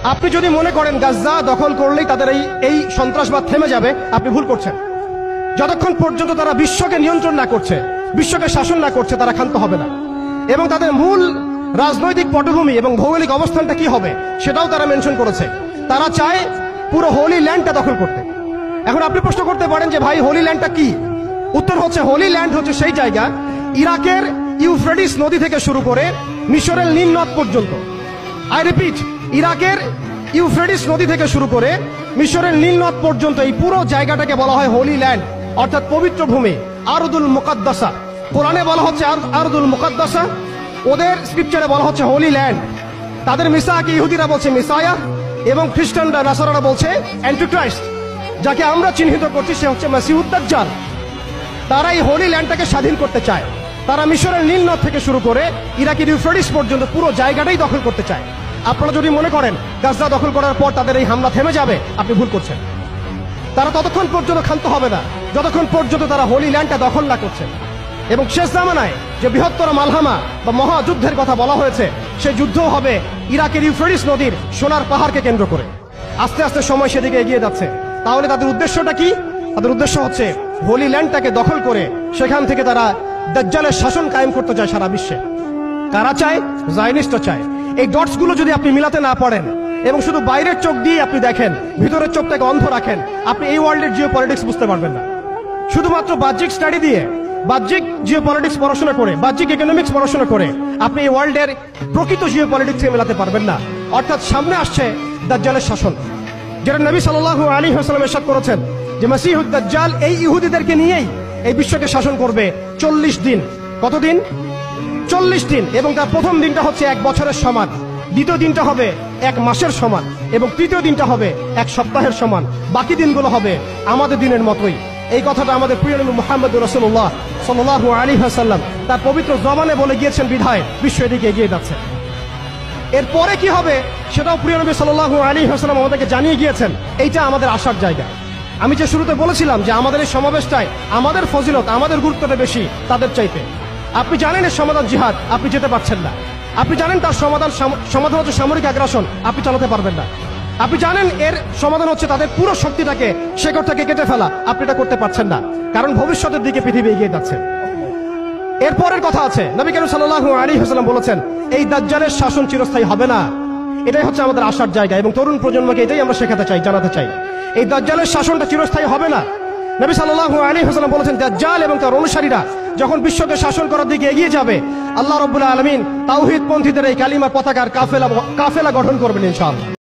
আপনি যদি মনে করেন গাজা দখল করলেই তাদের এই সন্ত্রাসবাদ থেমে যাবে, আপনি ভুল করছেন। যতক্ষণ পর্যন্ত তারা বিশ্বকে নিয়ন্ত্রণ না করছে, বিশ্বকে শাসন না করছে, তারা ক্ষান্ত হবে না। এবং তাদের মূল রাজনৈতিক পটভূমি এবং ভৌগোলিক অবস্থানটা কি হবে সেটাও তারা মেনশন করেছে। তারা চায় পুরো হোলি ল্যান্ডটা দখল করতে। এখন আপনি প্রশ্ন করতে পারেন যে ভাই হোলি ল্যান্ডটা কি? উত্তর হচ্ছে, হোলি ল্যান্ড হচ্ছে সেই জায়গা ইরাকের ইউফ্রেটিস নদী থেকে শুরু করে মিশরের নীল নদ পর্যন্ত। আই রিপিট, ইরাকের ইউফ্রেটিস নদী থেকে শুরু করে মিশরের নীল নদ পর্যন্ত এই পুরো জায়গাটাকে বলা হয় হোলি ল্যান্ড, অর্থাৎ পবিত্র ভূমি, আরদুল মুকাদ্দাসা। কোরআনে বলা হচ্ছে আরদুল মুকাদ্দাসা, ওদের স্ক্রিপচারে বলা হচ্ছে হোলি ল্যান্ড। তাদের মিসাকে ইহুদিরা বলছে মিসায়া, এবং খ্রিস্টানরা নাসারারা বলছে অ্যান্টিক্রাইস্ট। যাকে আমরা চিহ্নিত করছি সে হচ্ছে মাসিহুদ দাজ্জাল। তারা এই হোলি ল্যান্ডটাকে স্বাধীন করতে চায়। তারা মিশরের নীল নদ থেকে শুরু করে ইরাকের ইউফ্রেটিস পর্যন্ত পুরো জায়গাটাই দখল করতে চায়। আপনারা যদি মনে করেন গাজা দখল করার পর তাদের এই হামলা থেমে যাবে, আপনি ভুল করছেন। তারা ততক্ষণ পর্যন্ত ক্ষান্ত হবে না যতক্ষণ পর্যন্ত তারা হোলি ল্যান্ডটা দখল না করছে। এবং শেষ জামানায় যে বৃহত্তর মালহামা বা মহাযুদ্ধের কথা বলা হয়েছে, সেই যুদ্ধ হবে ইরাকের ইউফ্রেটিস নদীর সোনার পাহাড়কে কেন্দ্র করে। আস্তে আস্তে সময় সেদিকে এগিয়ে যাচ্ছে। তাহলে তাদের উদ্দেশ্যটা কি? তাদের উদ্দেশ্য হচ্ছে হোলি ল্যান্ডটাকে দখল করে সেখান থেকে তারা দাজ্জালের শাসন কায়েম করতে চায় সারা বিশ্বে। কারা চায়? জায়নিস্টরা চায়। এই ডটস গুলো যদি আপনি মিলাতে না পারেন এবং শুধু বাইরের চোখ দিয়ে আপনি দেখেন, ভিতরের চোখটাকে অন্ধ রাখেন, আপনি এই ওয়ার্ল্ডের জিও পলিটিক্স বুঝতে পারবেন না। শুধুমাত্র বাহ্যিক স্টাডি দিয়ে, বাহ্যিক জিও পলিটিক্স পড়াশোনা করে, বাহ্যিক ইকোনমিক্স পড়াশোনা করে আপনি এই ওয়ার্ল্ডের প্রকৃত জিও পলিটিক্সকে মেলাতে পারবেন না। অর্থাৎ সামনে আসছে দাজ্জালের শাসন, যেটা নবী সাল্লাল্লাহু আলাইহি ওয়াসাল্লাম ইরশাদ করেছেন যে মাসিহুদ দাজ্জাল এই ইহুদিদেরকে নিয়েই এই বিশ্বকে শাসন করবে 40 দিন। কতদিন? 40 দিন। এবং তার প্রথম দিনটা হচ্ছে 1 বছরের সমান, দ্বিতীয় দিনটা হবে 1 মাসের সমান, এবং তৃতীয় দিনটা হবে 1 সপ্তাহের সমান। বাকি দিনগুলো হবে আমাদের দিনের মতোই। এই কথাটা আমাদের প্রিয় নবী মুহাম্মদ রাসূলুল্লাহ সাল্লাল্লাহু আলাইহি ওয়াসাল্লাম তার পবিত্র জবানে বলে গিয়েছেন বিধায় বিশ্ব এদিকে এগিয়ে যাচ্ছে। এরপরে কি হবে সেটাও প্রিয় নবী সাল্লাল্লাহু আলাইহি ওয়াসাল্লাম আমাদেরকে জানিয়ে গিয়েছেন। এইটা আমাদের আশার জায়গা। আমি যে শুরুতে বলেছিলাম যে আমাদের এই সমাবেশটায় আমাদের ফজিলত, আমাদের গুরুত্বটা বেশি তাদের চাইতে। আপনি জানেন এর সমাধান জিহাদ, আপনি যেতে পারছেন না। আপনি জানেন তার সমাধান হচ্ছে সামরিক আগ্রাসন, আপনি চালাতে পারবেন না। আপনি জানেন এর সমাধান হচ্ছে তাদের পুরো শক্তিটাকে শেকড় থেকে কেটে ফেলা, আপনি এটা করতে পারছেন না। কারণ ভবিষ্যতের দিকে পৃথিবী এগিয়ে যাচ্ছে। এরপরের কথা আছে, নবী করিম সাল্লাল্লাহু আলাইহি ওয়াসাল্লাম বলেছেন এই দাজ্জালের শাসন চিরস্থায়ী হবে না। এটাই হচ্ছে আমাদের আশার জায়গা এবং তরুণ প্রজন্মকে এটাই আমরা শেখাতে চাই, জানাতে চাই। এই দাজ্জালের শাসনটা চিরস্থায়ী হবে না। নবী সাল্লাল্লাহু আলাইহি ওয়াসাল্লাম বলেছেন দাজ্জাল এবং তার অনুসারীরা যখন বিশ্বকে শাসন করার দিকে এগিয়ে যাবে, আল্লাহ রাব্বুল আলামিন তাওহীদ পন্থীদের এই কালিমা পতাকার কাফেলা গঠন করবেন ইনশাআল্লাহ।